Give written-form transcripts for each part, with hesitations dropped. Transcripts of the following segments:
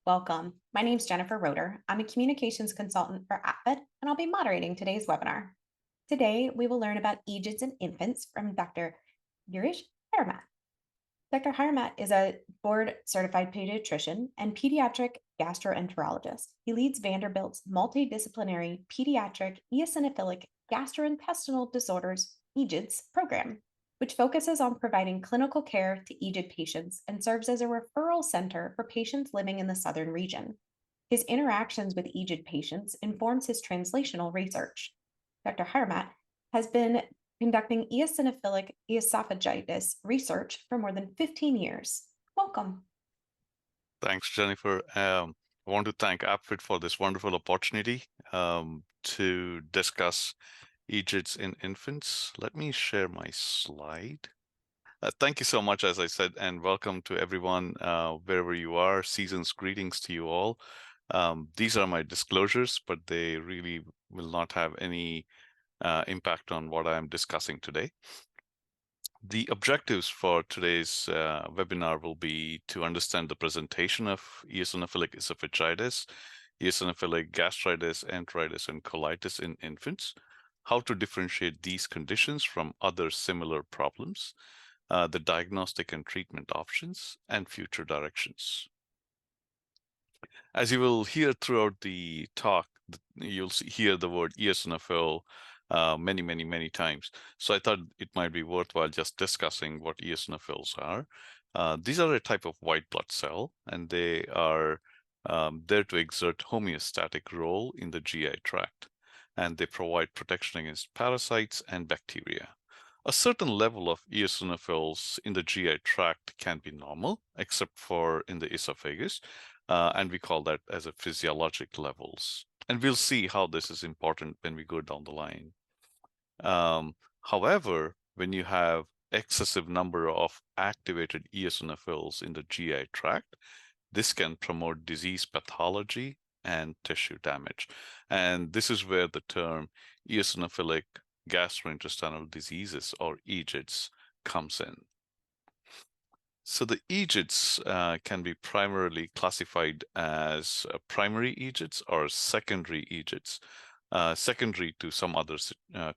Welcome. My name is Jennifer Roeder. I'm a communications consultant for APFED, and I'll be moderating today's webinar. Today, we will learn about EGIDs in infants from Dr. Girish Hiremath. Dr. Hiremath is a board-certified pediatrician and pediatric gastroenterologist. He leads Vanderbilt's multidisciplinary pediatric eosinophilic gastrointestinal disorders EGIDs program, which focuses on providing clinical care to EGID patients and serves as a referral center for patients living in the southern region. His interactions with EGID patients informs his translational research. Dr. Hiremath has been conducting eosinophilic esophagitis research for more than 15 years. Welcome. Thanks, Jennifer. I want to thank APFED for this wonderful opportunity to discuss EGIDs in infants. Let me share my slide. Thank you so much, as I said, and welcome to everyone wherever you are. Season's greetings to you all. These are my disclosures, but they really will not have any impact on what I am discussing today. The objectives for today's webinar will be to understand the presentation of eosinophilic esophagitis, eosinophilic gastritis, enteritis, and colitis in infants, how to differentiate these conditions from other similar problems, the diagnostic and treatment options, and future directions. As you will hear throughout the talk, you'll hear the word eosinophil many times. So I thought it might be worthwhile just discussing what eosinophils are. These are a type of white blood cell, and they are there to exert homeostatic role in the GI tract, and they provide protection against parasites and bacteria. A certain level of eosinophils in the GI tract can be normal, except for in the esophagus, and we call that as a physiologic levels. And we'll see how this is important when we go down the line. However, when you have excessive number of activated eosinophils in the GI tract, this can promote disease pathology and tissue damage. And this is where the term eosinophilic gastrointestinal diseases, or EGIDs, comes in. So the EGIDs can be primarily classified as primary EGIDs or secondary EGIDs, secondary to some other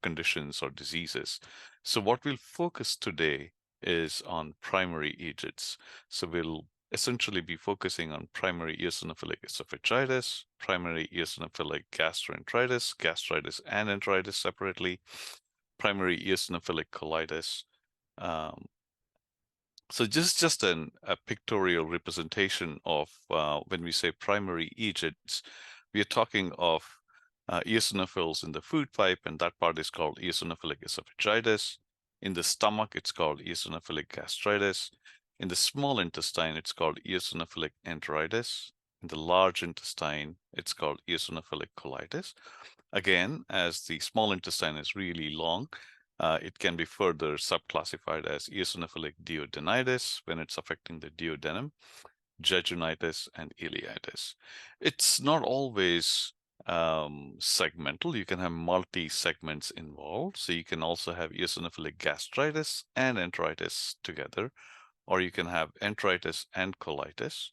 conditions or diseases. So what we'll focus today is on primary EGIDs. So we'll essentially be focusing on primary eosinophilic esophagitis, primary eosinophilic gastroenteritis, gastritis and enteritis separately, primary eosinophilic colitis. So just a pictorial representation of when we say primary EGIDs, we are talking of eosinophils in the food pipe, and that part is called eosinophilic esophagitis. In the stomach, it's called eosinophilic gastritis. In the small intestine, it's called eosinophilic enteritis. In the large intestine, it's called eosinophilic colitis. Again, as the small intestine is really long, it can be further subclassified as eosinophilic duodenitis when it's affecting the duodenum, jejunitis, and ileitis. It's not always segmental. You can have multi-segments involved. So you can also have eosinophilic gastritis and enteritis together, or you can have enteritis and colitis.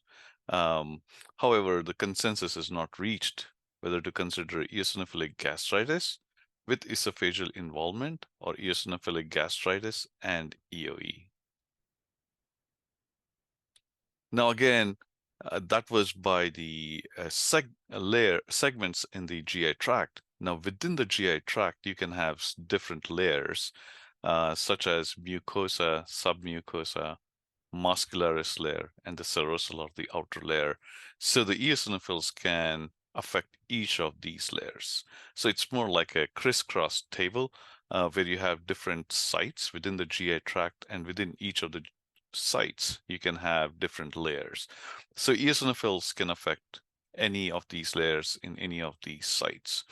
However, the consensus is not reached whether to consider eosinophilic gastritis with esophageal involvement or eosinophilic gastritis and EOE. Now again, that was by the segments in the GI tract. Now within the GI tract, you can have different layers, such as mucosa, submucosa, muscularis layer, and the serosal, or the outer layer. So the eosinophils can affect each of these layers. So it's more like a crisscross table where you have different sites within the GI tract, and within each of the sites, you can have different layers. So eosinophils can affect any of these layers in any of these sites.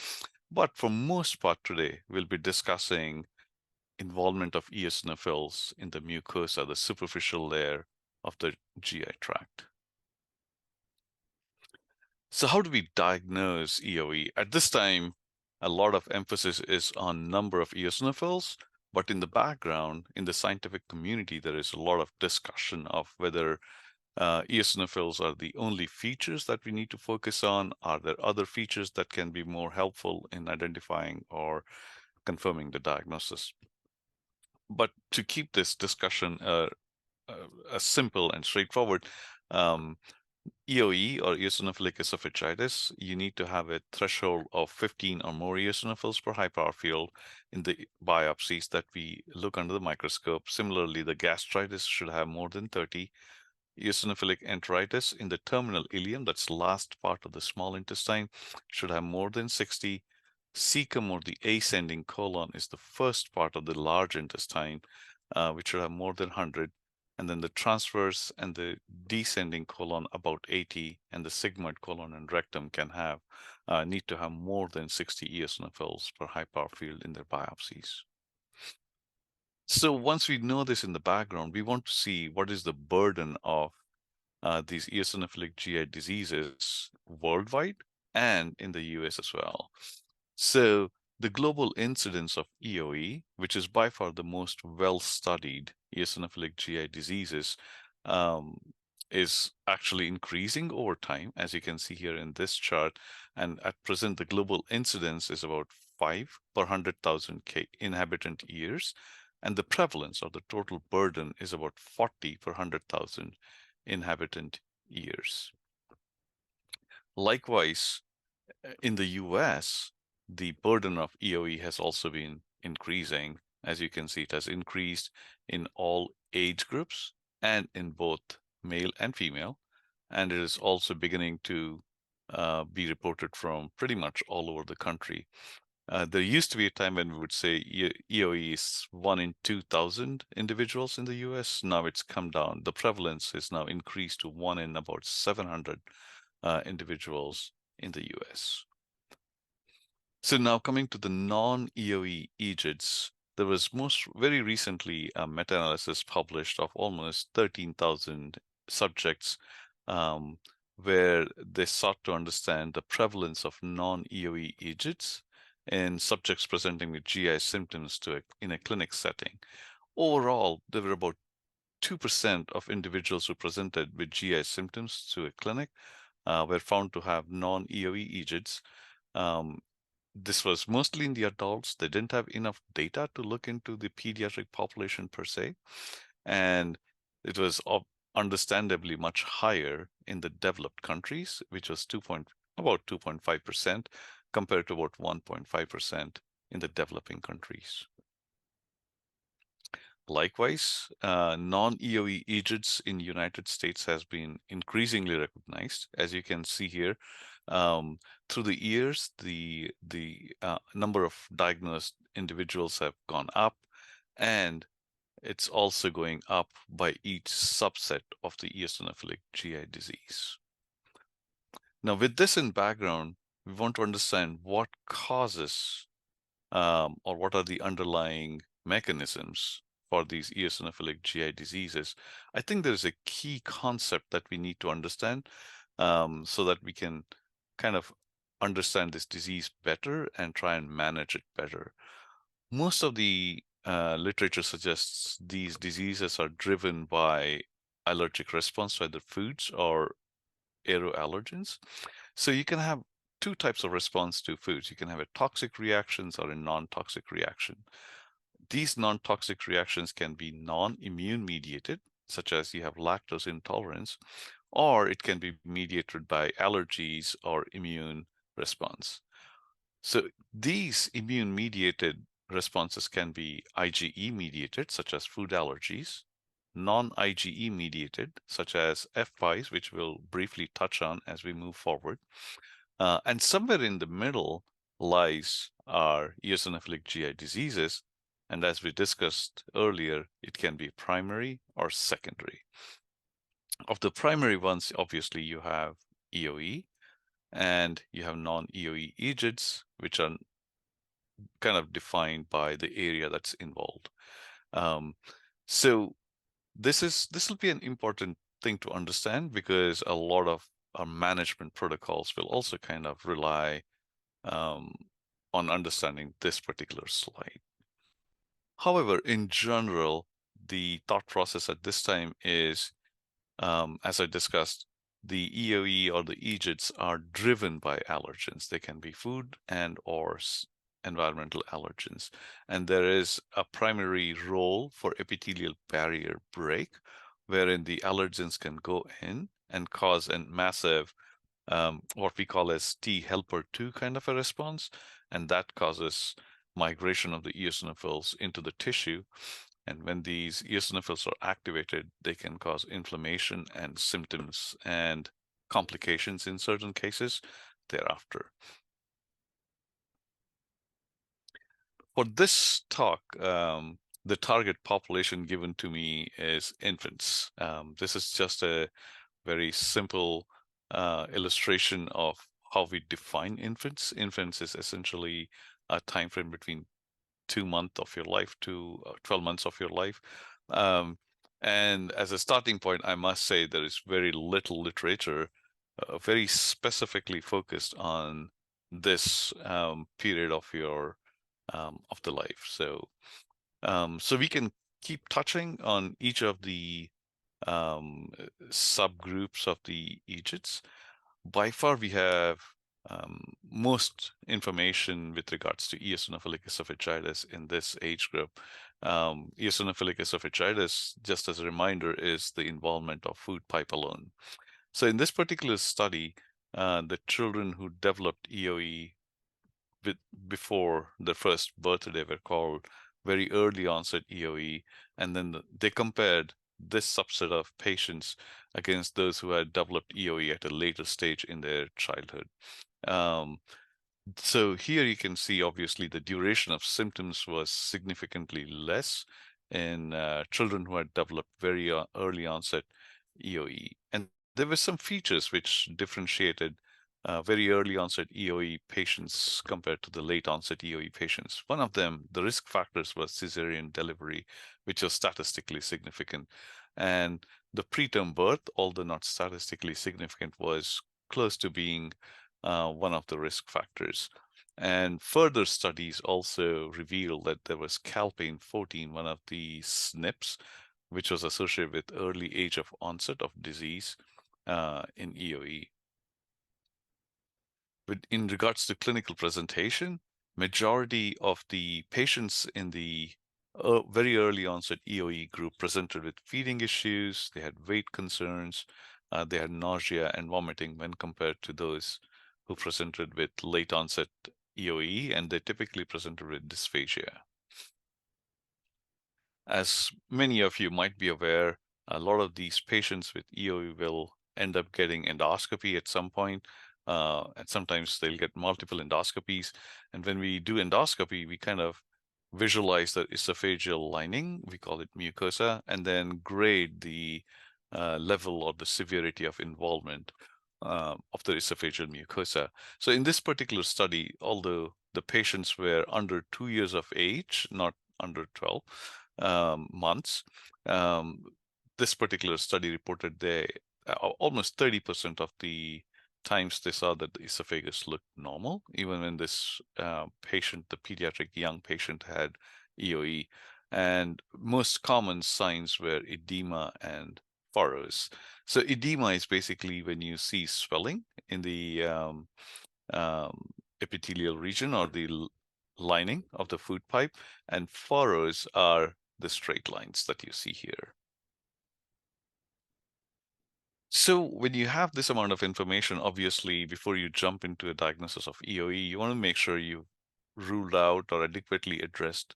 But for most part today, we'll be discussing involvement of eosinophils in the mucosa, the superficial layer of the GI tract. So how do we diagnose EOE? At this time, a lot of emphasis is on number of eosinophils, but in the background, in the scientific community, there is a lot of discussion of whether Eosinophils are the only features that we need to focus on? Are there other features that can be more helpful in identifying or confirming the diagnosis? But to keep this discussion simple and straightforward, um, EOE or eosinophilic esophagitis, you need to have a threshold of 15 or more eosinophils per high power field in the biopsies that we look under the microscope. Similarly, the gastritis should have more than 30. Eosinophilic enteritis in the terminal ileum, that's last part of the small intestine, should have more than 60. Cecum or the ascending colon is the first part of the large intestine, which should have more than 100. And then the transverse and the descending colon about 80, and the sigmoid colon and rectum need to have more than 60 eosinophils per high power field in their biopsies. So once we know this in the background, we want to see what is the burden of these eosinophilic GI diseases worldwide and in the US as well. So the global incidence of EOE, which is by far the most well-studied eosinophilic GI diseases, um, is actually increasing over time, as you can see here in this chart. And at present, the global incidence is about 5 per 100,000 inhabitant years. And the prevalence or the total burden is about 40 per 100,000 inhabitant years. Likewise, in the US, the burden of EOE has also been increasing. As you can see, it has increased in all age groups and in both male and female. And it is also beginning to be reported from pretty much all over the country. There used to be a time when we would say EOE is 1 in 2,000 individuals in the US. Now it's come down. The prevalence is now increased to 1 in about 700 individuals in the US. So now coming to the non-EOE EGIDs, there was very recently a meta-analysis published of almost 13,000 subjects, where they sought to understand the prevalence of non-EOE EGIDs in subjects presenting with GI symptoms in a clinic setting. Overall, there were about 2% of individuals who presented with GI symptoms to a clinic were found to have non-EOE EGIDs. This was mostly in the adults. They didn't have enough data to look into the pediatric population per se. And it was understandably much higher in the developed countries, which was about 2.5% compared to about 1.5% in the developing countries. Likewise, non-EOE EGIDs in the United States has been increasingly recognized. As you can see here, through the years, the number of diagnosed individuals have gone up, and it's also going up by each subset of the eosinophilic GI disease. Now, with this in background, we want to understand what causes or what are the underlying mechanisms for these eosinophilic GI diseases. I think there's a key concept that we need to understand so that we can kind of understand this disease better and try and manage it better. Most of the literature suggests these diseases are driven by allergic response to either foods or aeroallergens. So you can have two types of response to foods. You can have a toxic reactions or a non-toxic reaction. These non-toxic reactions can be non-immune mediated, such as you have lactose intolerance, or it can be mediated by allergies or immune response. So these immune mediated responses can be IgE mediated, such as food allergies, non-IgE mediated, such as FPIs, which we'll briefly touch on as we move forward. And somewhere in the middle lies our eosinophilic GI diseases. And as we discussed earlier, it can be primary or secondary. Of the primary ones, obviously, you have EOE and you have non-EOE EGIDs, which are kind of defined by the area that's involved. So this will be an important thing to understand, because a lot of our management protocols will also kind of rely on understanding this particular slide. However, in general, the thought process at this time is As I discussed, the EOE or the EGIDs are driven by allergens. They can be food and or environmental allergens. And there is a primary role for epithelial barrier break, wherein the allergens can go in and cause a massive, what we call as T helper 2 kind of a response. And that causes migration of the eosinophils into the tissue. And when these eosinophils are activated, they can cause inflammation and symptoms and complications in certain cases thereafter. For this talk, the target population given to me is infants. This is just a very simple illustration of how we define infants. Infants is essentially a time frame between 2 months of your life to 12 months of your life. And as a starting point, I must say there is very little literature very specifically focused on this period of your of the life. So we can keep touching on each of the subgroups of the EGIDs. By far, we have most information with regards to eosinophilic esophagitis in this age group. Eosinophilic esophagitis, just as a reminder, is the involvement of food pipe alone. So in this particular study, the children who developed EOE before their first birthday were called very early onset EOE, and then they compared this subset of patients against those who had developed EOE at a later stage in their childhood. So here you can see, obviously, the duration of symptoms was significantly less in children who had developed very early onset EOE. And there were some features which differentiated very early onset EOE patients compared to the late onset EOE patients. One of them, the risk factors, was cesarean delivery, which was statistically significant. And the preterm birth, although not statistically significant, was close to being one of the risk factors. And further studies also revealed that there was calpain 14, one of the SNPs, which was associated with early age of onset of disease in EOE. But in regards to clinical presentation, majority of the patients in the very early onset EOE group presented with feeding issues, they had weight concerns, they had nausea and vomiting when compared to those who presented with late onset EOE, and they typically presented with dysphagia. As many of you might be aware, a lot of these patients with EOE will end up getting endoscopy at some point, and sometimes they'll get multiple endoscopies. And when we do endoscopy, we kind of visualize the esophageal lining, we call it mucosa, and then grade the level or the severity of involvement of the esophageal mucosa. So in this particular study, although the patients were under 2 years of age, not under 12 months, this particular study reported they almost 30% of the times they saw that the esophagus looked normal, even when this patient, the pediatric young patient, had EOE. And most common signs were edema and furrows. So edema is basically when you see swelling in the epithelial region or the lining of the food pipe, and furrows are the straight lines that you see here. So when you have this amount of information, obviously, before you jump into a diagnosis of EOE, you want to make sure you've ruled out or adequately addressed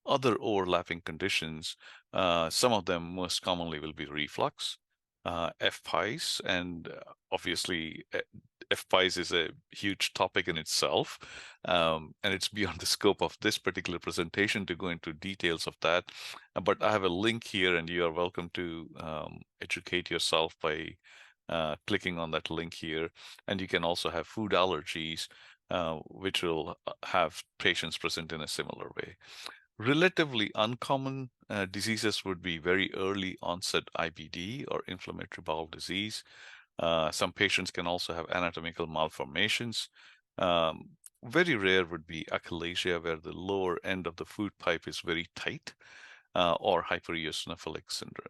other overlapping conditions. Some of them most commonly will be reflux, FPIES, and obviously FPIES is a huge topic in itself, and it's beyond the scope of this particular presentation to go into details of that. But I have a link here, and you are welcome to educate yourself by clicking on that link here. And you can also have food allergies, which will have patients present in a similar way. Relatively uncommon diseases would be very early onset IBD or inflammatory bowel disease. Some patients can also have anatomical malformations. Very rare would be achalasia, where the lower end of the food pipe is very tight, or hypereosinophilic syndrome.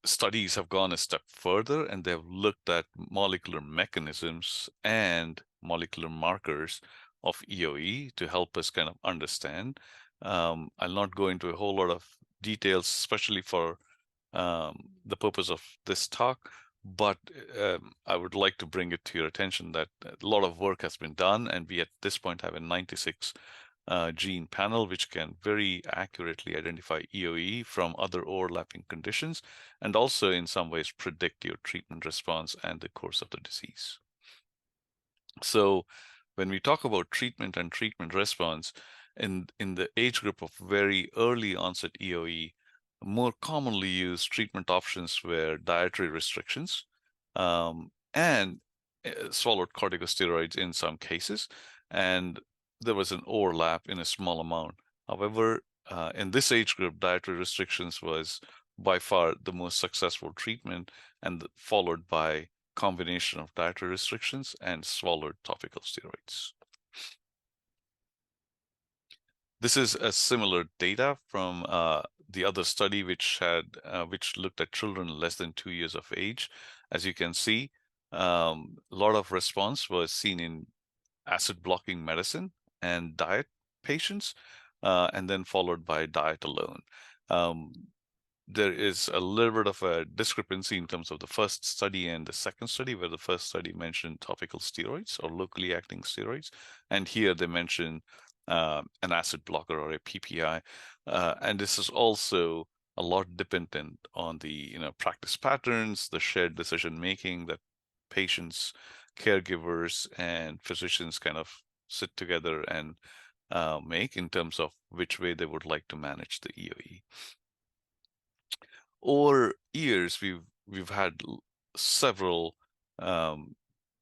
studies have gone a step further and they've looked at molecular mechanisms and molecular markers of EOE to help us kind of understand. I'll not go into a whole lot of details, especially for the purpose of this talk, but I would like to bring it to your attention that a lot of work has been done, and we at this point have a 96 gene panel, which can very accurately identify EOE from other overlapping conditions, and also in some ways predict your treatment response and the course of the disease. So when we talk about treatment and treatment response, in the age group of very early onset EOE, more commonly used treatment options were dietary restrictions and swallowed corticosteroids in some cases, and there was an overlap in a small amount. However, in this age group, dietary restrictions was by far the most successful treatment, and followed by combination of dietary restrictions and swallowed topical steroids. This is a similar data from the other study, which looked at children less than 2 years of age. As you can see, a lot of response was seen in acid blocking medicine and diet patients, and then followed by diet alone. There is a little bit of a discrepancy in terms of the first study and the second study, where the first study mentioned topical steroids or locally acting steroids, and here they mention an acid blocker or a PPI, and this is also a lot dependent on the practice patterns, the shared decision making that patients, caregivers, and physicians kind of sit together and make in terms of which way they would like to manage the EOE. Over years, we've had several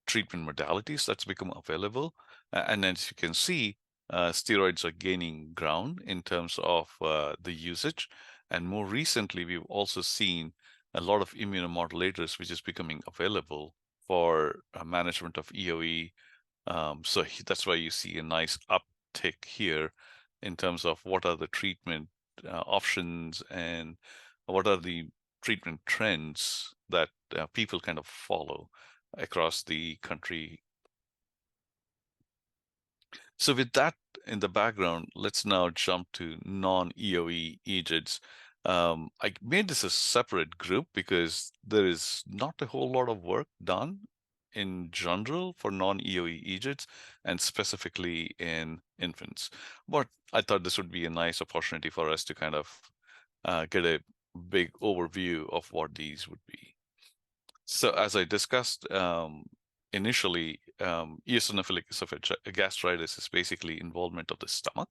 treatment modalities that's become available, and as you can see, steroids are gaining ground in terms of the usage, and more recently, we've also seen a lot of immunomodulators which is becoming available for management of EOE. So that's why you see a nice uptick here in terms of what are the treatment options and what are the treatment trends that people kind of follow across the country. So with that in the background, let's now jump to non-EOE EGIDs. I made this a separate group because there is not a whole lot of work done in general for non-EOE EGIDs and specifically in infants. But I thought this would be a nice opportunity for us to kind of get a big overview of what these would be. So as I discussed initially, eosinophilic gastritis is basically involvement of the stomach.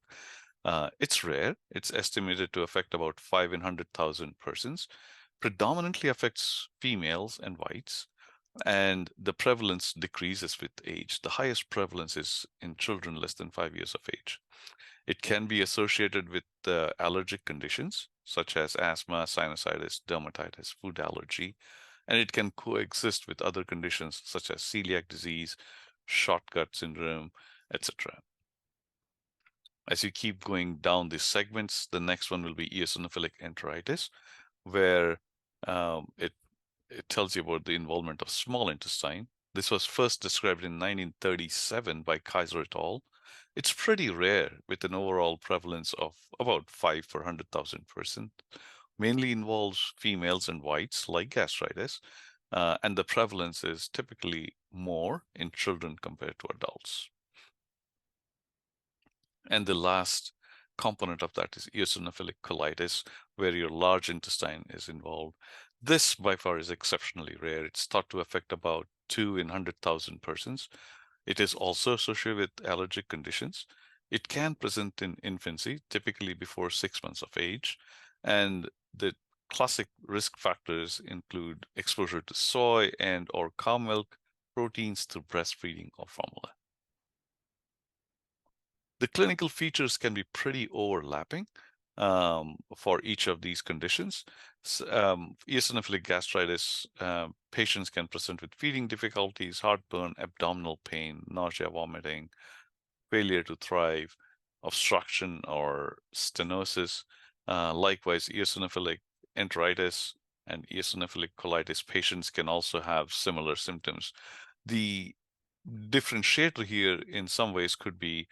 It's rare. It's estimated to affect about 5 in 100,000 persons. Predominantly affects females and whites, and the prevalence decreases with age. The highest prevalence is in children less than 5 years of age. It can be associated with allergic conditions such as asthma, sinusitis, dermatitis, food allergy, and it can coexist with other conditions such as celiac disease, short gut syndrome, etc. As you keep going down these segments, the next one will be eosinophilic enteritis, where it tells you about the involvement of small intestine. This was first described in 1937 by Kaiser et al. It's pretty rare, with an overall prevalence of about 5 per 100,000 persons. Mainly involves females and whites, like gastritis, and the prevalence is typically more in children compared to adults. And the last component of that is eosinophilic colitis, where your large intestine is involved. This by far is exceptionally rare. It's thought to affect about 2 in 100,000 persons. It is also associated with allergic conditions. It can present in infancy, typically before 6 months of age. And the classic risk factors include exposure to soy and or cow milk, proteins through breastfeeding or formula. The clinical features can be pretty overlapping for each of these conditions. Eosinophilic gastritis patients can present with feeding difficulties, heartburn, abdominal pain, nausea, vomiting, failure to thrive, obstruction or stenosis. Likewise, eosinophilic enteritis and eosinophilic colitis patients can also have similar symptoms. The differentiator here in some ways could be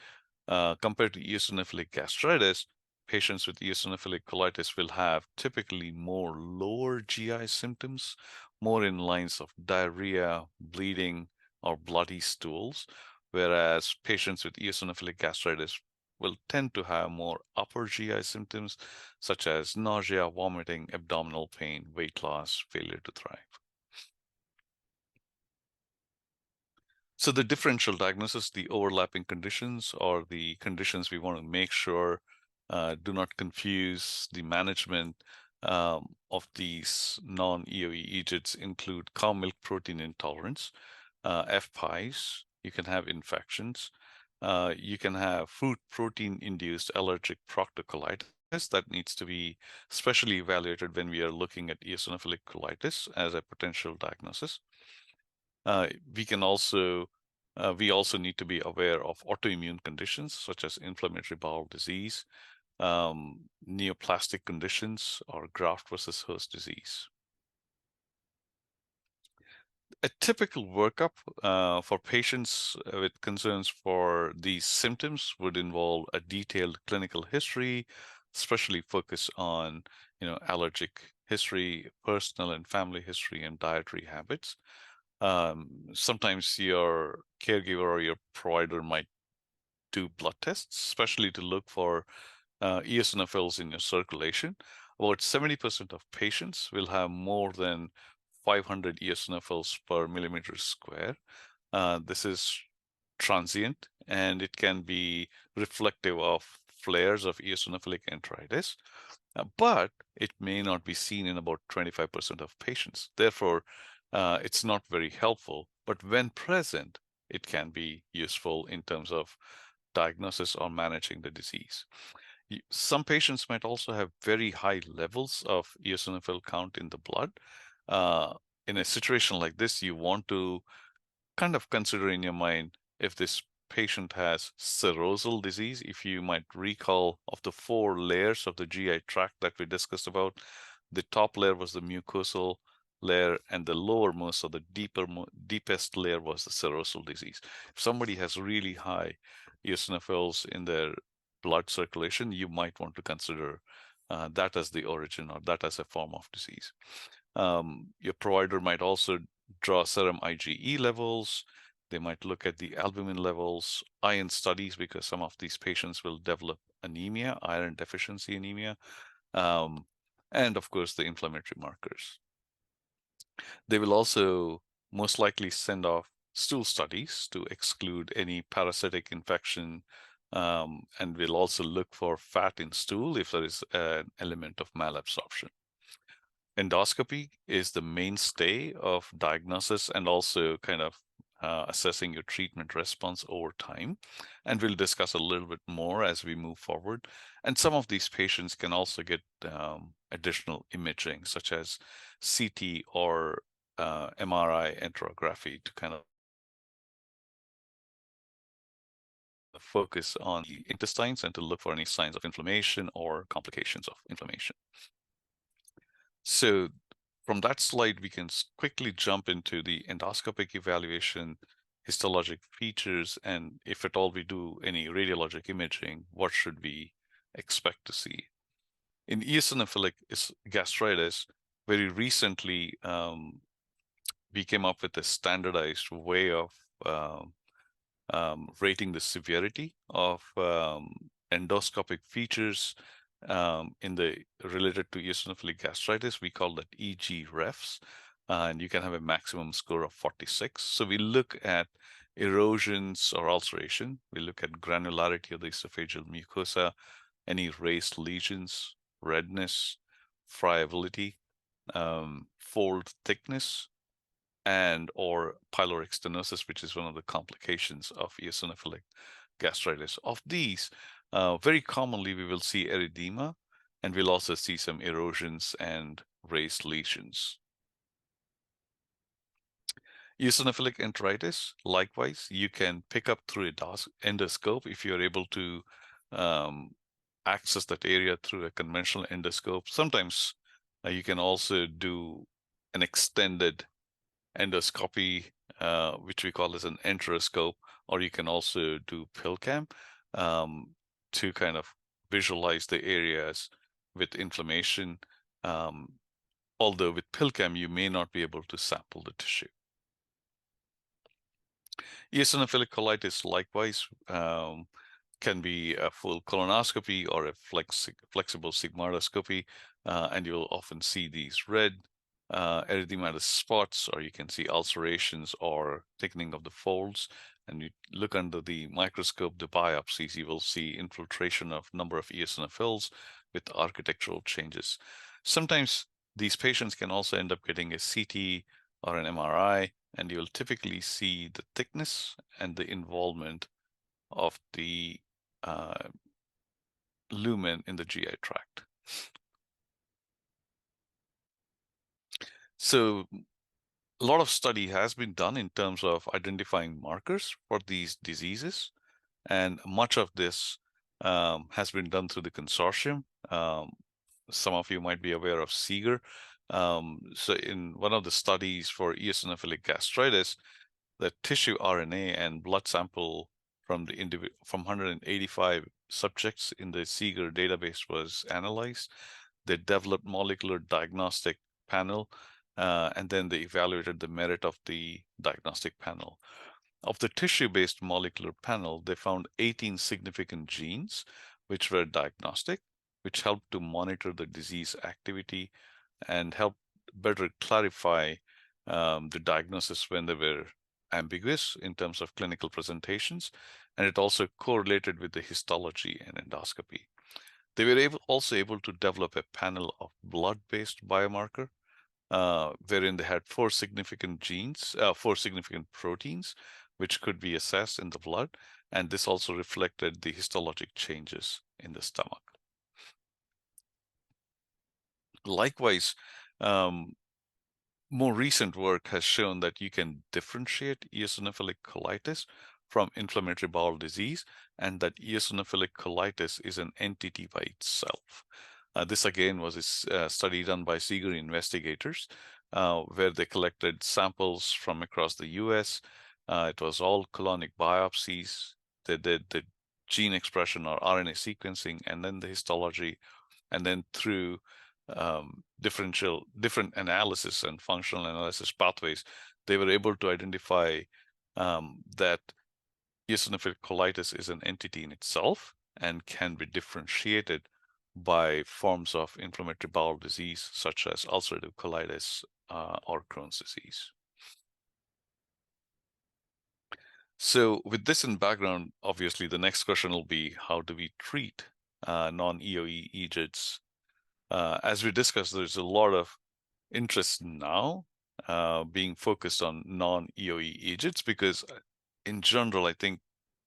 compared to eosinophilic gastritis, patients with eosinophilic colitis will have typically more lower GI symptoms, more in lines of diarrhea, bleeding, or bloody stools, whereas patients with eosinophilic gastritis will tend to have more upper GI symptoms such as nausea, vomiting, abdominal pain, weight loss, failure to thrive. So the differential diagnosis, the overlapping conditions, or the conditions we want to make sure do not confuse the management of these non-EOE EGIDs include cow milk protein intolerance, FPIEs, you can have infections, you can have food protein-induced allergic proctocolitis that needs to be specially evaluated when we are looking at eosinophilic colitis as a potential diagnosis. We can also we also need to be aware of autoimmune conditions such as inflammatory bowel disease, neoplastic conditions, or graft versus host disease. A typical workup for patients with concerns for these symptoms would involve a detailed clinical history, especially focus on, allergic history, personal and family history, and dietary habits. Sometimes your caregiver or your provider might do blood tests, especially to look for eosinophils in your circulation. About 70% of patients will have more than 500 eosinophils per millimeter square. This is transient and it can be reflective of flares of eosinophilic enteritis, but it may not be seen in about 25% of patients. Therefore, it's not very helpful, but when present, it can be useful in terms of diagnosis or managing the disease. Some patients might also have very high levels of eosinophil count in the blood. In a situation like this, you want to kind of consider in your mind if this patient has serosal disease. If you might recall of the 4 layers of the GI tract that we discussed about, the top layer was the mucosal layer and the lowermost or the deepest layer was the serosal disease. If somebody has really high eosinophils in their blood circulation, you might want to consider that as the origin or that as a form of disease. Your provider might also draw serum IgE levels. They might look at the albumin levels, iron studies, because some of these patients will develop anemia, iron deficiency anemia, and of course the inflammatory markers. They will also most likely send off stool studies to exclude any parasitic infection, and will also look for fat in stool if there is an element of malabsorption. Endoscopy is the mainstay of diagnosis and also kind of assessing your treatment response over time. And we'll discuss a little bit more as we move forward. And some of these patients can also get additional imaging, such as CT or MRI enterography to kind of focus on the intestines and to look for any signs of inflammation or complications of inflammation. So from that slide, we can quickly jump into the endoscopic evaluation, histologic features, and if at all we do any radiologic imaging, what should we expect to see? In eosinophilic gastritis, very recently, we came up with a standardized way of rating the severity of endoscopic features in the related to eosinophilic gastritis. We call that EGIDs, and you can have a maximum score of 46. So we look at erosions or ulceration. We look at granularity of the esophageal mucosa, any raised lesions, redness, friability, fold thickness, and or pyloric stenosis, which is one of the complications of eosinophilic gastritis. Of these, very commonly we will see erythema, and we'll also see some erosions and raised lesions. Eosinophilic enteritis, likewise, you can pick up through an endoscope if you're able to access that area through a conventional endoscope. Sometimes You can also do an extended endoscopy, which we call as an enteroscope, or you can also do PillCam to kind of visualize the areas with inflammation. Although with PillCam, you may not be able to sample the tissue. Eosinophilic colitis, likewise, can be a full colonoscopy or a flexible sigmoidoscopy, and you'll often see these red erythematous spots, or you can see ulcerations or thickening of the folds. And you look under the microscope, the biopsies, you will see infiltration of number of eosinophils with architectural changes. Sometimes these patients can also end up getting a CT or an MRI, and you'll typically see the thickness and the involvement of the lumen in the GI tract. So a lot of study has been done in terms of identifying markers for these diseases, and much of this has been done through the consortium. Some of you might be aware of Seeger. So in one of the studies for eosinophilic gastritis, the tissue RNA and blood sample from 185 subjects in the Seeger database was analyzed. They developed molecular diagnostic panel, and then they evaluated the merit of the diagnostic panel. Of the tissue-based molecular panel, they found 18 significant genes which were diagnostic, which helped to monitor the disease activity and help better clarify the diagnosis when they were ambiguous in terms of clinical presentations. And it also correlated with the histology and endoscopy. They were also able to develop a panel of blood-based biomarker, wherein they had 4 significant genes, 4 significant proteins, which could be assessed in the blood. And this also reflected the histologic changes in the stomach. Likewise, more recent work has shown that you can differentiate eosinophilic colitis from inflammatory bowel disease, and that eosinophilic colitis is an entity by itself. This again was a study done by Seeger investigators, where they collected samples from across the US. It was all colonic biopsies. They did the gene expression or RNA sequencing, and then the histology, and then through different analysis and functional analysis pathways, they were able to identify that eosinophilic colitis is an entity in itself and can be differentiated by forms of inflammatory bowel disease, such as ulcerative colitis or Crohn's disease. So with this in background, obviously the next question will be, how do we treat non-EOE EGIDs? As we discussed, there's a lot of interest now being focused on non-EOE EGIDs, because in general, I think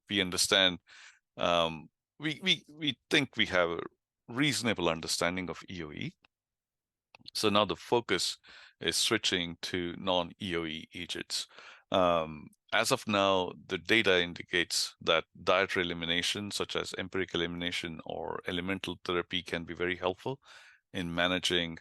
we understand, we think we have a reasonable understanding of EOE. So now the focus is switching to non-EOE EGIDs. As of now, the data indicates that dietary elimination, such as empiric elimination or elemental therapy, can be very helpful in managing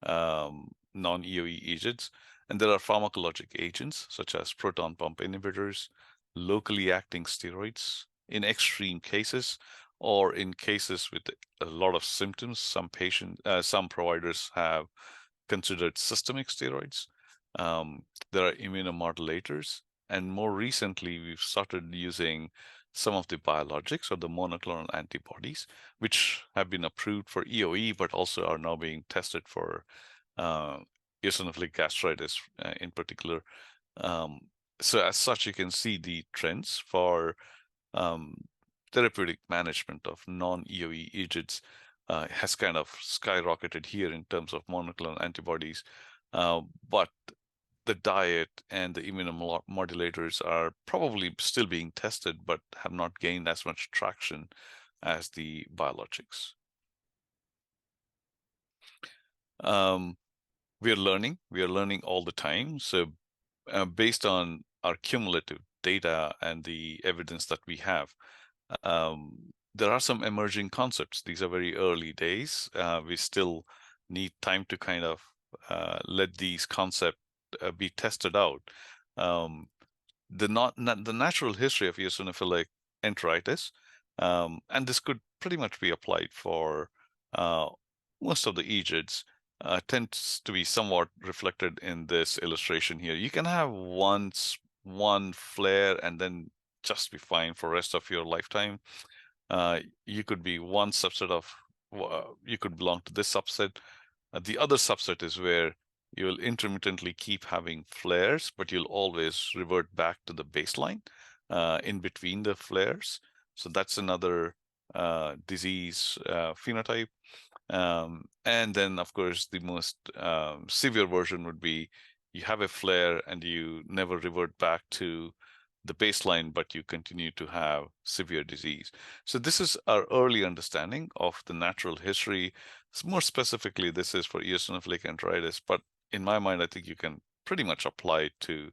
non-EOE EGIDs. And there are pharmacologic agents, such as proton pump inhibitors, locally acting steroids in extreme cases, or in cases with a lot of symptoms. Some providers have considered systemic steroids. There are immunomodulators, and more recently, we've started using some of the biologics or the monoclonal antibodies, which have been approved for EOE, but also are now being tested for eosinophilic gastritis in particular. So as such, you can see the trends for therapeutic management of non-EOE EGIDs has kind of skyrocketed here in terms of monoclonal antibodies. But the diet and the immunomodulators are probably still being tested, but have not gained as much traction as the biologics. We are learning all the time. So based on our cumulative data and the evidence that we have, there are some emerging concepts. These are very early days. We still need time to kind of let these concepts be tested out. Um, the natural history of eosinophilic enteritis, and this could pretty much be applied for uh, most of the EGIDs, tends to be somewhat reflected in this illustration here. You can have one flare and then just be fine for the rest of your lifetime. You could be one subset of, you could belong to this subset. The other subset is where you'll intermittently keep having flares, but you'll always revert back to the baseline in between the flares. So that's another disease phenotype. And then, of course, the most severe version would be you have a flare and you never revert back to the baseline, but you continue to have severe disease. So this is our early understanding of the natural history. More specifically, this is for eosinophilic enteritis, but in my mind, I think you can pretty much apply it to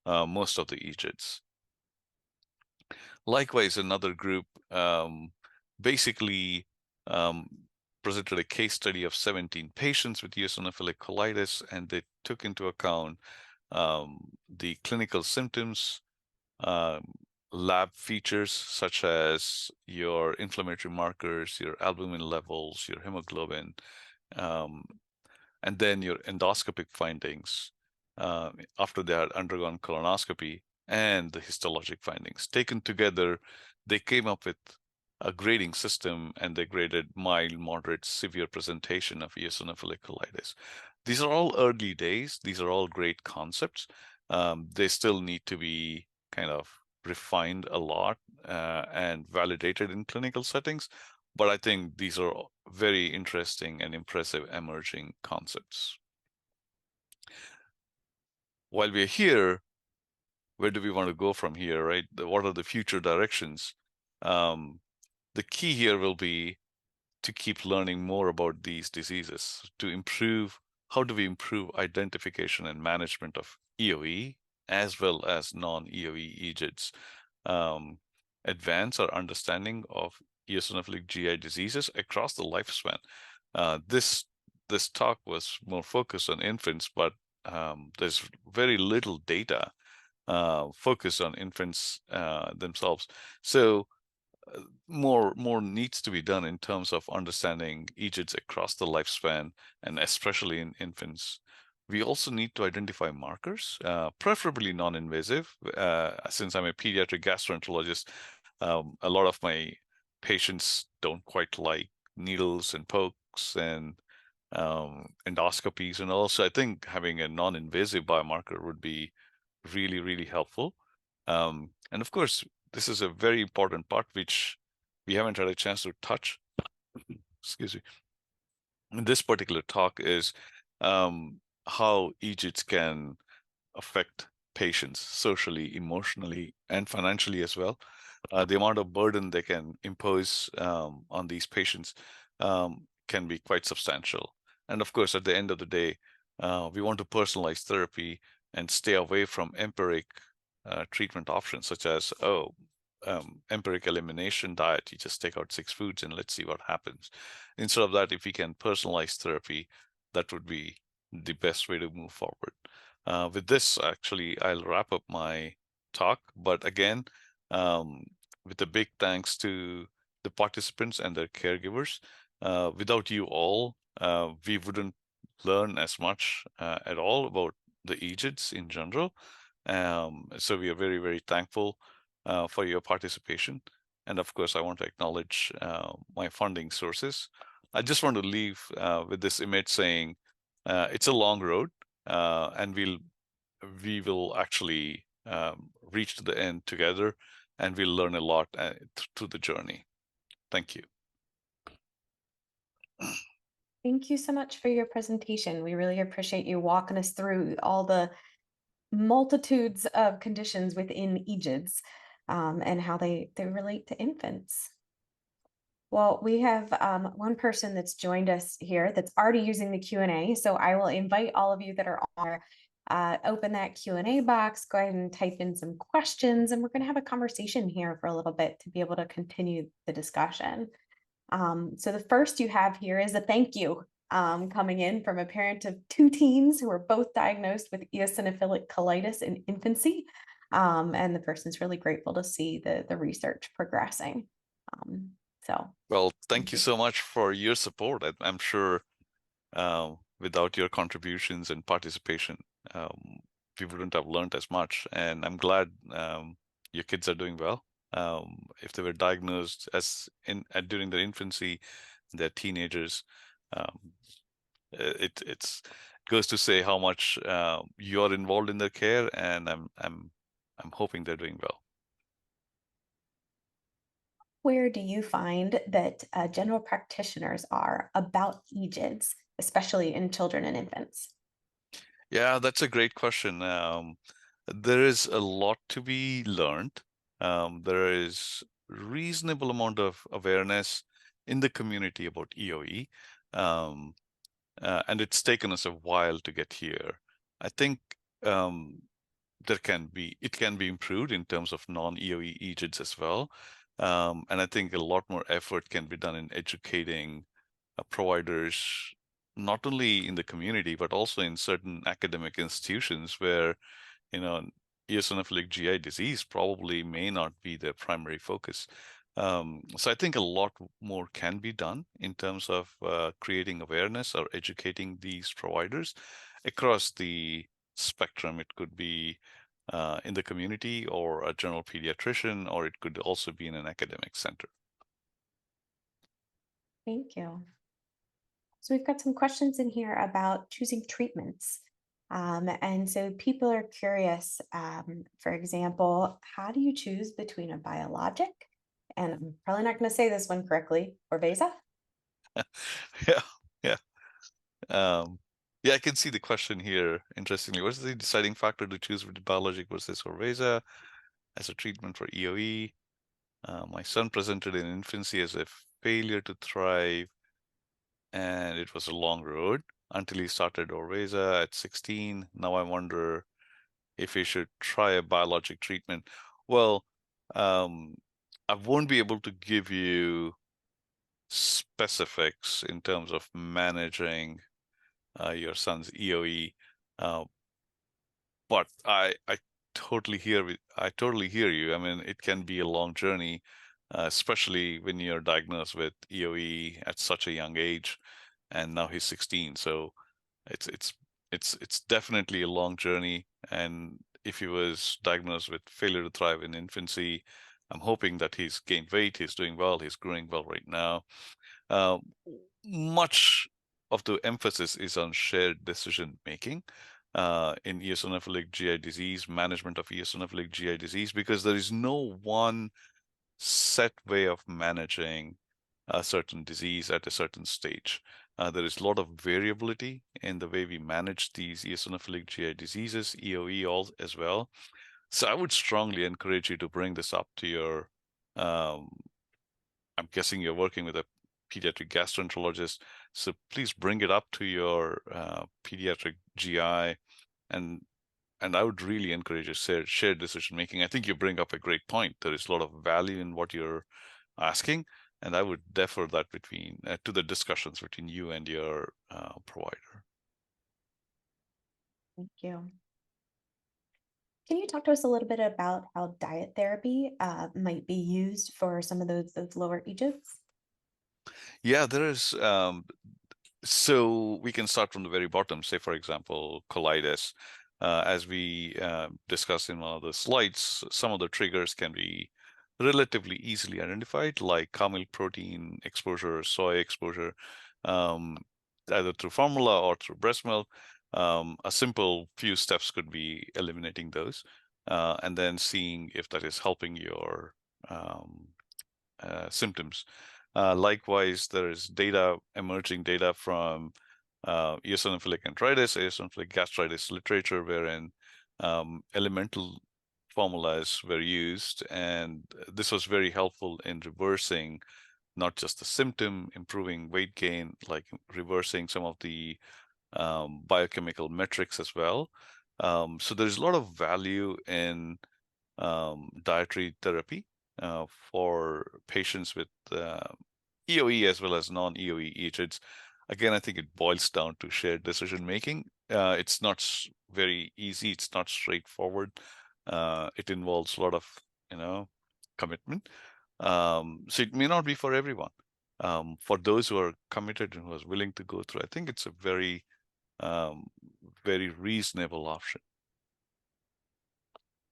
most of the EGIDs. Likewise, another group basically presented a case study of 17 patients with eosinophilic colitis, and they took into account the clinical symptoms, lab features such as your inflammatory markers, your albumin levels, your hemoglobin, and then your endoscopic findings after they had undergone colonoscopy, and the histologic findings. Taken together, they came up with a grading system, and they graded mild, moderate, severe presentation of eosinophilic colitis. These are all early days. These are all great concepts. They still need to be kind of refined a lot and validated in clinical settings. But I think these are very interesting and impressive emerging concepts. While we're here, where do we want to go from here, right? What are the future directions? The key here will be to keep learning more about these diseases, to improve, how do we improve identification and management of EOE as well as non-EOE EGIDs, advance our understanding of eosinophilic GI diseases across the lifespan. This talk was more focused on infants, but there's very little data focused on infants themselves. So more needs to be done in terms of understanding EGIDs across the lifespan, and especially in infants. We also need to identify markers, preferably non-invasive. Since I'm a pediatric gastroenterologist, a lot of my patients don't quite like needles and pokes and endoscopies and all. So I think having a non-invasive biomarker would be really, really helpful. And of course, this is a very important part which we haven't had a chance to touch. Excuse me. In this particular talk is how EGIDs can affect patients socially, emotionally, and financially as well. The amount of burden they can impose on these patients can be quite substantial. And of course, at the end of the day, we want to personalize therapy and stay away from empiric treatment options such as, empiric elimination diet. You just take out 6 foods and let's see what happens. Instead of that, if we can personalize therapy, that would be the best way to move forward. With this, actually, I'll wrap up my talk. But again, with a big thanks to the participants and their caregivers. Without you all, we wouldn't learn as much at all about the EGIDs in general. So we are very, very thankful for your participation. And of course, I want to acknowledge my funding sources. I just want to leave with this image saying it's a long road, and we will actually reach to the end together, and we'll learn a lot through the journey. Thank you. Thank you so much for your presentation. We really appreciate you walking us through all the multitudes of conditions within EGIDs and how they relate to infants. Well, we have one person that's joined us here that's already using the Q&A. So I will invite all of you that are on open that Q&A box, go ahead and type in some questions, and we're going to have a conversation here for a little bit to be able to continue the discussion. So the first you have here is a thank you. coming in from a parent of two teens who were both diagnosed with eosinophilic colitis in infancy. And the person's really grateful to see the research progressing. Um, so Well, thank thank you you. so much for your support. I'm sure without your contributions and participation, we wouldn't have learned as much. And I'm glad your kids are doing well. If they were diagnosed during their infancy, they're teenagers. Um, it's goes to say how much you're involved in their care, and I'm hoping they're doing well. Where do you find that general practitioners are about EGIDs, especially in children and infants? Yeah, that's a great question. There is a lot to be learned. There is reasonable amount of awareness in the community about EOE, um, and it's taken us a while to get here. I think um, it can be improved in terms of non-EOE EGIDs as well, and I think a lot more effort can be done in educating providers, not only in the community, but also in certain academic institutions where, you know, eosinophilic GI disease probably may not be their primary focus. So I think a lot more can be done in terms of creating awareness or educating these providers across the spectrum. It could be in the community or a general pediatrician, or it could also be in an academic center. Thank you. So we've got some questions in here about choosing treatments. And so people are curious, for example, how do you choose between a biologic, and I'm probably not going to say this one correctly, Orvesa? Yeah, yeah. Um, yeah, I can see the question here. Interestingly, what's the deciding factor to choose with biologic versus Orvesa as a treatment for EOE? My son presented in infancy as a failure to thrive, and it was a long road until he started Orvesa at 16. Now I wonder if he should try a biologic treatment. Well, um, I won't be able to give you specifics in terms of managing your son's EOE. Uh, but I I totally hear you. I mean, it can be a long journey, especially when you're diagnosed with EOE at such a young age, and now he's 16. So it's it's it's definitely a long journey. And if he was diagnosed with failure to thrive in infancy, I'm hoping that he's gained weight, he's doing well, he's growing well right now. Uh, Much of the emphasis is on shared decision making in eosinophilic GI disease, management of eosinophilic GI disease, because there is no one set way of managing a certain disease at a certain stage. There is a lot of variability in the way we manage these eosinophilic GI diseases, EOE all as well. So I would strongly encourage you to bring this up to your um, I'm guessing you're working with a pediatric gastroenterologist, so please bring it up to your pediatric GI, and I would really encourage a shared decision making. I think you bring up a great point. There is a lot of value in what you're asking, and I would defer that between to the discussions between you and your provider. Thank you. Can you talk to us a little bit about how diet therapy might be used for some of those lower EGIDs? Yeah, there is. So we can start from the very bottom. Say, for example, colitis. As we discussed in one of the slides, some of the triggers can be relatively easily identified, like cow milk protein exposure, soy exposure, um, either through formula or through breast milk. A simple few steps could be eliminating those, and then seeing if that is helping your um, symptoms. Likewise, there is emerging data from eosinophilic enteritis, eosinophilic gastritis literature, wherein elemental formulas were used, and this was very helpful in reversing not just the symptom, improving weight gain, like reversing some of the biochemical metrics as well. So there's a lot of value in dietary therapy for patients with EOE as well as non-EOE EGIDs. Again, I think it boils down to shared decision making. It's not very easy. It's not straightforward. It involves a lot of, commitment. So it may not be for everyone. For those who are committed and who are willing to go through, I think it's a very, um, very reasonable option.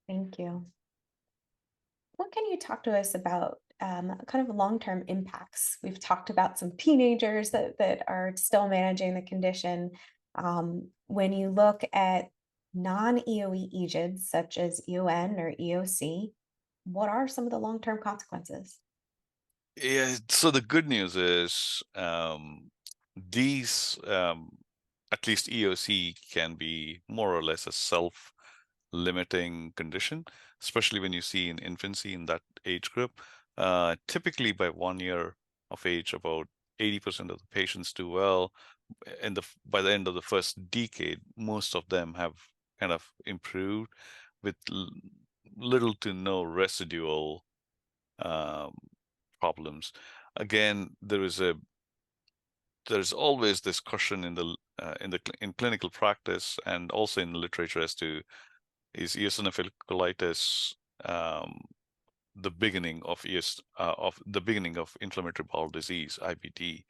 Thank you. What can you talk to us about kind of long-term impacts? We've talked about some teenagers that are still managing the condition. When you look at non-EOE EGIDs, such as EON or EOC, what are some of the long-term consequences? Yeah. So the good news is these, at least EOC, can be more or less a self-limiting condition, especially when you see in infancy in that age group. Typically, by 1 year of age, about 80% of the patients do well. And by the end of the first decade, most of them have kind of improved with little to no residual um, problems. Again, there's always this question in clinical practice and also in the literature as to, is eosinophilic colitis the beginning of inflammatory bowel disease, IBD?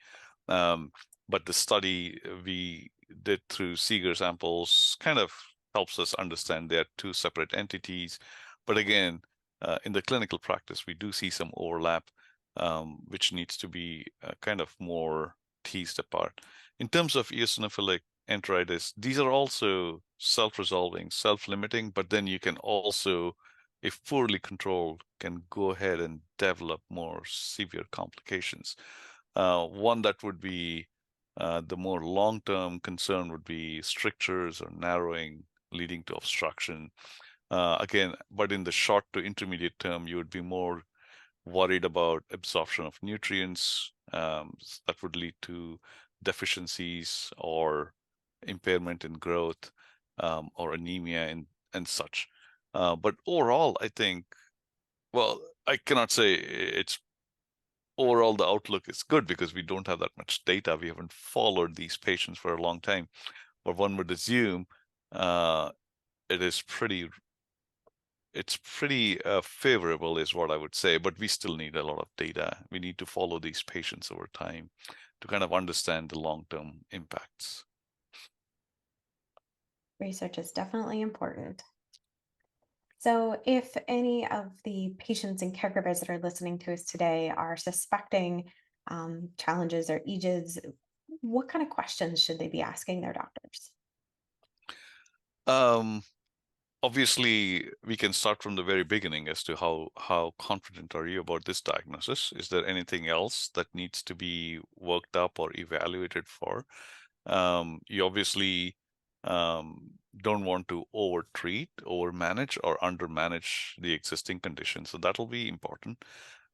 Um, but the study we did through Seeger samples kind of helps us understand they're two separate entities. But again, in the clinical practice, we do see some overlap, which needs to be kind of more teased apart. In terms of eosinophilic enteritis, these are also self-resolving, self-limiting, but then you can also, if poorly controlled, can go ahead and develop more severe complications. One that would be the more long-term concern would be strictures or narrowing leading to obstruction. Again, but in the short to intermediate term, you would be more worried about absorption of nutrients that would lead to deficiencies or impairment in growth, or anemia and such. But overall, I think, well, I cannot say it's overall the outlook is good because we don't have that much data. We haven't followed these patients for a long time. But one would assume uh, it is pretty favorable is what I would say, but we still need a lot of data. We need to follow these patients over time to kind of understand the long-term impacts. Research is definitely important. So, if any of the patients and caregivers that are listening to us today are suspecting challenges or EGIDs, what kind of questions should they be asking their doctors? Um, Obviously, we can start from the very beginning as to how confident are you about this diagnosis? Is there anything else that needs to be worked up or evaluated for? You obviously don't want to over-treat, over-manage, or under-manage the existing condition. So that'll be important.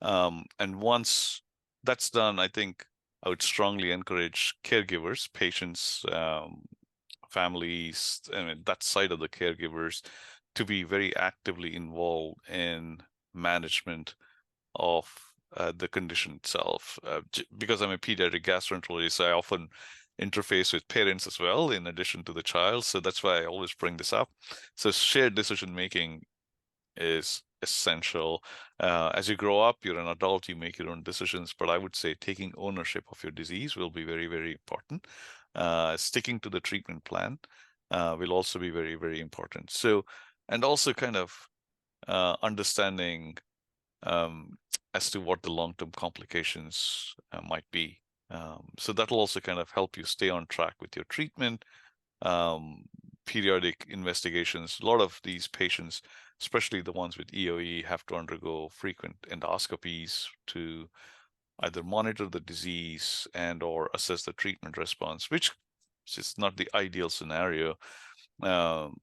And once that's done, I think I would strongly encourage caregivers, patients, families, I mean, that side of the caregivers to be very actively involved in management of the condition itself. Because I'm a pediatric gastroenterologist, I often interface with parents as well, in addition to the child. So that's why I always bring this up. So shared decision making is essential. As you grow up, you're an adult, you make your own decisions, but I would say taking ownership of your disease will be very, very important. Sticking to the treatment plan will also be very, very important. So, and also kind of understanding um, as to what the long-term complications might be. So that'll also kind of help you stay on track with your treatment, um, periodic investigations. A lot of these patients, especially the ones with EOE, have to undergo frequent endoscopies to either monitor the disease and or assess the treatment response, which is not the ideal scenario. Um,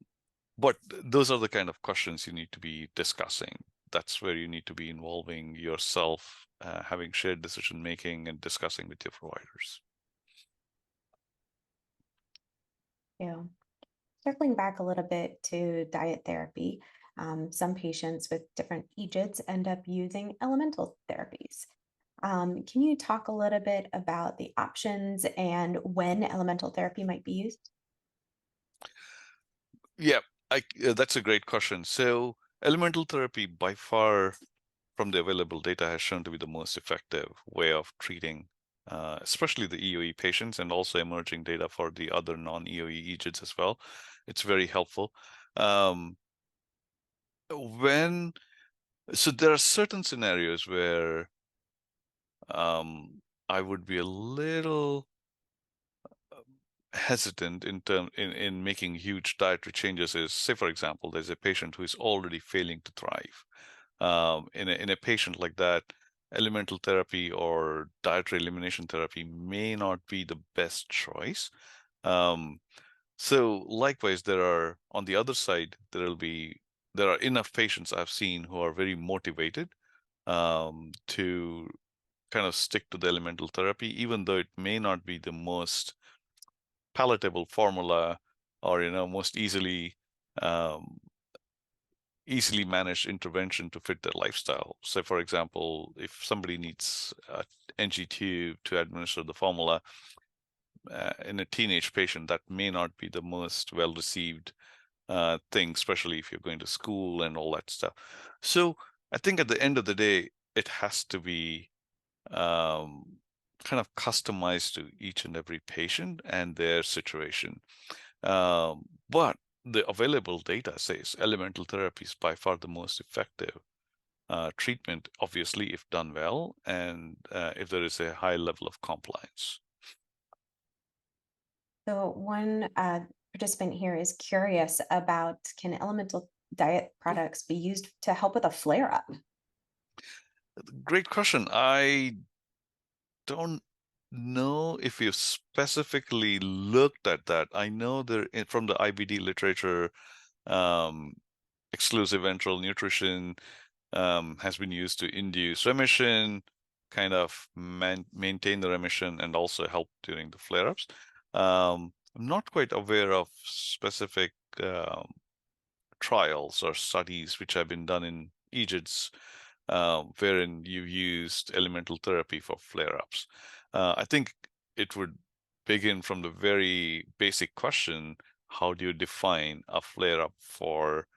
but those are the kind of questions you need to be discussing. That's where you need to be involving yourself, having shared decision making and discussing with your providers. Yeah. Circling back a little bit to diet therapy, some patients with different EGIDs end up using elemental therapies. Can you talk a little bit about the options and when elemental therapy might be used? Yeah, that's a great question. So elemental therapy by far from the available data has shown to be the most effective way of treating, especially the EOE patients, and also emerging data for the other non-EOE EGIDs as well. It's very helpful. Um, when so there are certain scenarios where I would be a little hesitant in making huge dietary changes. Is, say for example, there's a patient who is already failing to thrive. In a patient like that, elemental therapy or dietary elimination therapy may not be the best choice. Um, so likewise, on the other side, there are enough patients I've seen who are very motivated to kind of stick to the elemental therapy, even though it may not be the most palatable formula or most um, easily managed intervention to fit their lifestyle. So, for example, if somebody needs a NG tube to administer the formula in a teenage patient, that may not be the most well received thing, especially if you're going to school and all that stuff. So, I think at the end of the day, it has to be um, kind of customized to each and every patient and their situation. But the available data says elemental therapy is by far the most effective treatment, obviously, if done well and if there is a high level of compliance. So, one participant here is curious about can elemental diet products be used to help with a flare up? Great question. I don't know if you've specifically looked at that. I know from the IBD literature, um, exclusive enteral nutrition has been used to induce remission, kind of maintain the remission, and also help during the flare-ups. I'm not quite aware of specific um, trials or studies which have been done in EGIDs wherein you used elemental therapy for flare-ups. I think it would begin from the very basic question: how do you define a flare-up for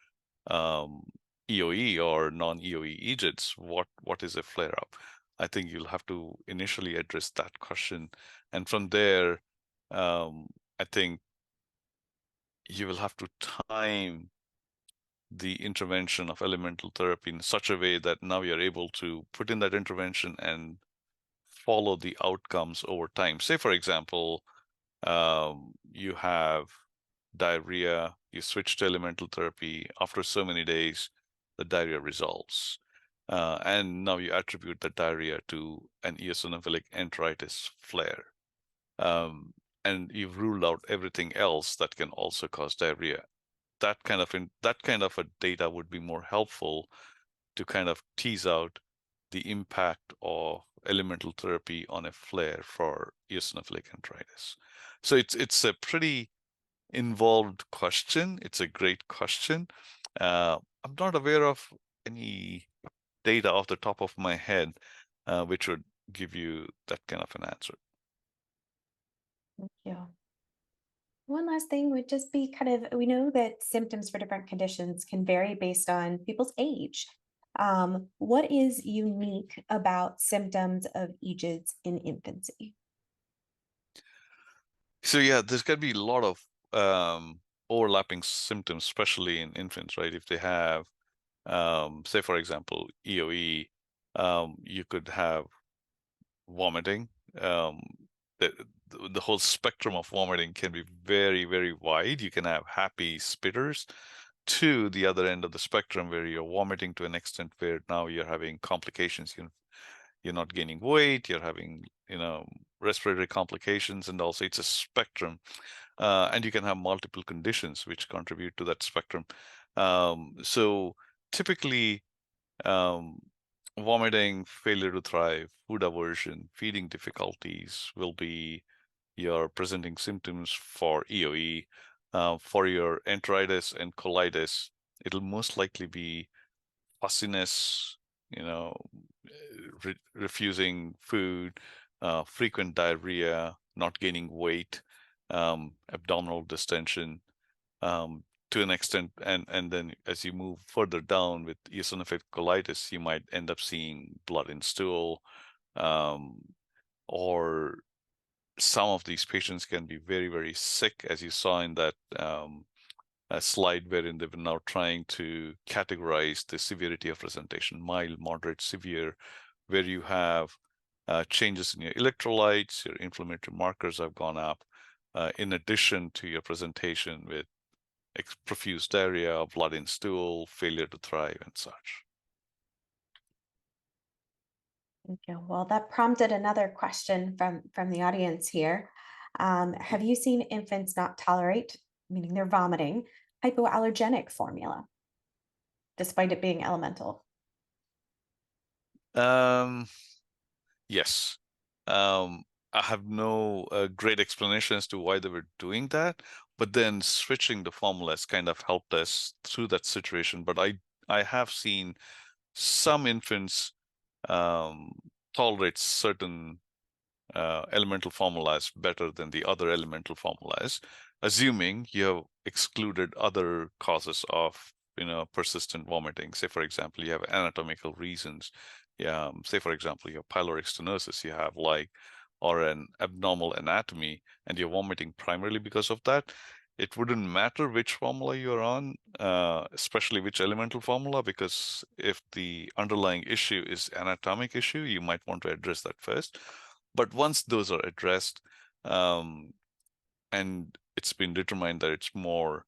um, EOE or non-EOE EGIDs? What is a flare-up? I think you'll have to initially address that question, and from there, I think you will have to time the intervention of elemental therapy in such a way that now you're able to put in that intervention and follow the outcomes over time. Say, for example, you have diarrhea, you switch to elemental therapy. After so many days, the diarrhea resolves. And now you attribute the diarrhea to an eosinophilic enteritis flare. Um, and you've ruled out everything else that can also cause diarrhea. That kind of a data would be more helpful to kind of tease out the impact of elemental therapy on a flare for eosinophilic enteritis. So it's a pretty involved question. It's a great question. I'm not aware of any data off the top of my head which would give you that kind of an answer. Thank you. One last thing would just be we know that symptoms for different conditions can vary based on people's age. What is unique about symptoms of EGIDs in infancy? So yeah, there's going to be a lot of overlapping symptoms, especially in infants, right? If they have, say, for example, EOE, you could have vomiting. Um, the, the whole spectrum of vomiting can be very, very wide. You can have happy spitters to the other end of the spectrum where you're vomiting to an extent where now you're having complications. You're not gaining weight, you're having, respiratory complications, and also it's a spectrum. And you can have multiple conditions which contribute to that spectrum. So typically, um, vomiting, failure to thrive, food aversion, feeding difficulties will be your presenting symptoms for EOE. For your enteritis and colitis, it'll most likely be fussiness, you know, refusing food, frequent diarrhea, not gaining weight, abdominal distension, to an extent, and then as you move further down with eosinophilic colitis, you might end up seeing blood in stool, or some of these patients can be very, very sick, as you saw in that slide wherein they were now trying to categorize the severity of presentation, mild, moderate, severe, where you have changes in your electrolytes, your inflammatory markers have gone up, in addition to your presentation with profuse diarrhea, blood in stool, failure to thrive, and such. Thank you. Well, that prompted another question from the audience here. Have you seen infants not tolerate, meaning they're vomiting, hypoallergenic formula, despite it being elemental? Yes. I have no great explanation as to why they were doing that, but then switching the formula has kind of helped us through that situation. But I have seen some infants tolerate certain elemental formulas better than the other elemental formulas, assuming you have excluded other causes of persistent vomiting. Say, for example, you have anatomical reasons. Yeah, say, for example, you have pyloric stenosis, you have or an abnormal anatomy, and you're vomiting primarily because of that. It wouldn't matter which formula you're on, especially which elemental formula, because if the underlying issue is anatomic issue, you might want to address that first. But once those are addressed, and it's been determined that it's more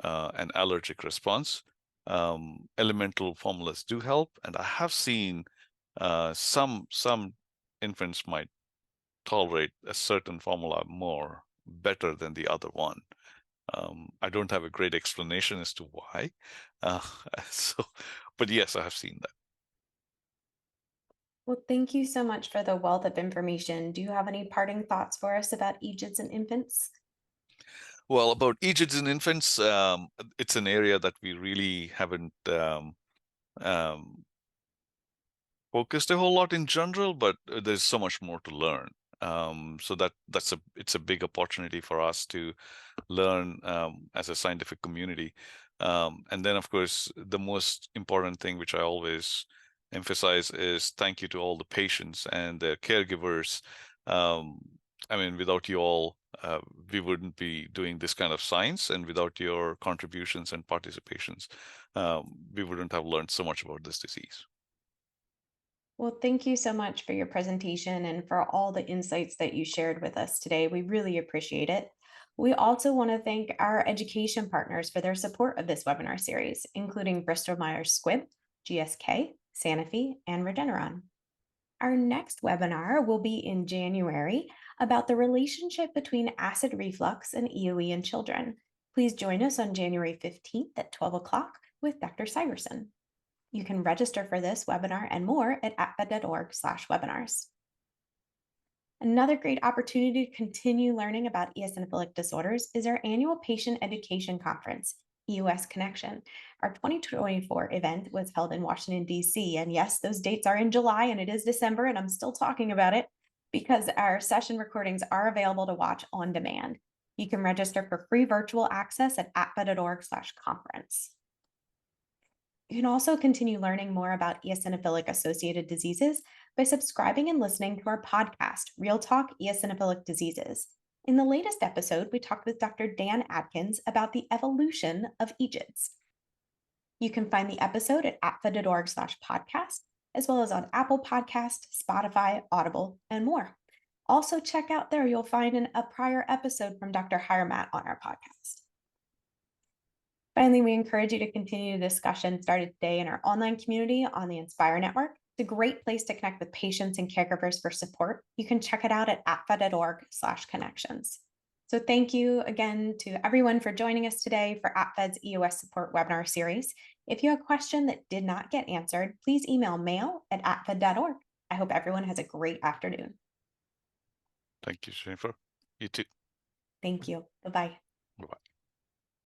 an allergic response, elemental formulas do help. And I have seen some infants might tolerate a certain formula better than the other one. I don't have a great explanation as to why. But yes, I have seen that. Well, thank you so much for the wealth of information. Do you have any parting thoughts for us about EGIDs in infants? Well, about EGIDs in infants, it's an area that we really haven't um, focused a whole lot in general, but there's so much more to learn. So it's a big opportunity for us to learn as a scientific community. And then, of course, the most important thing, which I always emphasize, is thank you to all the patients and their caregivers. I mean, without you all, we wouldn't be doing this kind of science, and without your contributions and participations, we wouldn't have learned so much about this disease. Well, thank you so much for your presentation and for all the insights that you shared with us today. We really appreciate it. We also want to thank our education partners for their support of this webinar series, including Bristol Myers Squibb, GSK, Sanofi, and Regeneron. Our next webinar will be in January about the relationship between acid reflux and EOE in children. Please join us on January 15th at 12 o'clock with Dr. Syverson. You can register for this webinar and more at apfed.org/webinars. Another great opportunity to continue learning about eosinophilic disorders is our annual patient education conference, EOS Connection. Our 2024 event was held in Washington, D.C. And yes, those dates are in July and it is December, and I'm still talking about it because our session recordings are available to watch on demand. You can register for free virtual access at apfed.org/conference. You can also continue learning more about eosinophilic-associated diseases by subscribing and listening to our podcast, Real Talk Eosinophilic Diseases. In the latest episode, we talked with Dr. Dan Adkins about the evolution of EGIDs. You can find the episode at apfed.org/podcast, as well as on Apple Podcast, Spotify, Audible, and more. Also, check out there, you'll find a prior episode from Dr. Hiremath on our podcast. Finally, we encourage you to continue the discussion started today in our online community on the Inspire Network. It's a great place to connect with patients and caregivers for support. You can check it out at apfed.org/connections. So thank you again to everyone for joining us today for APFED's EOS Support webinar series. If you have a question that did not get answered, please email mail@apfed.org. I hope everyone has a great afternoon. Thank you, Jennifer. You too. Thank you. Bye-bye. Bye-bye.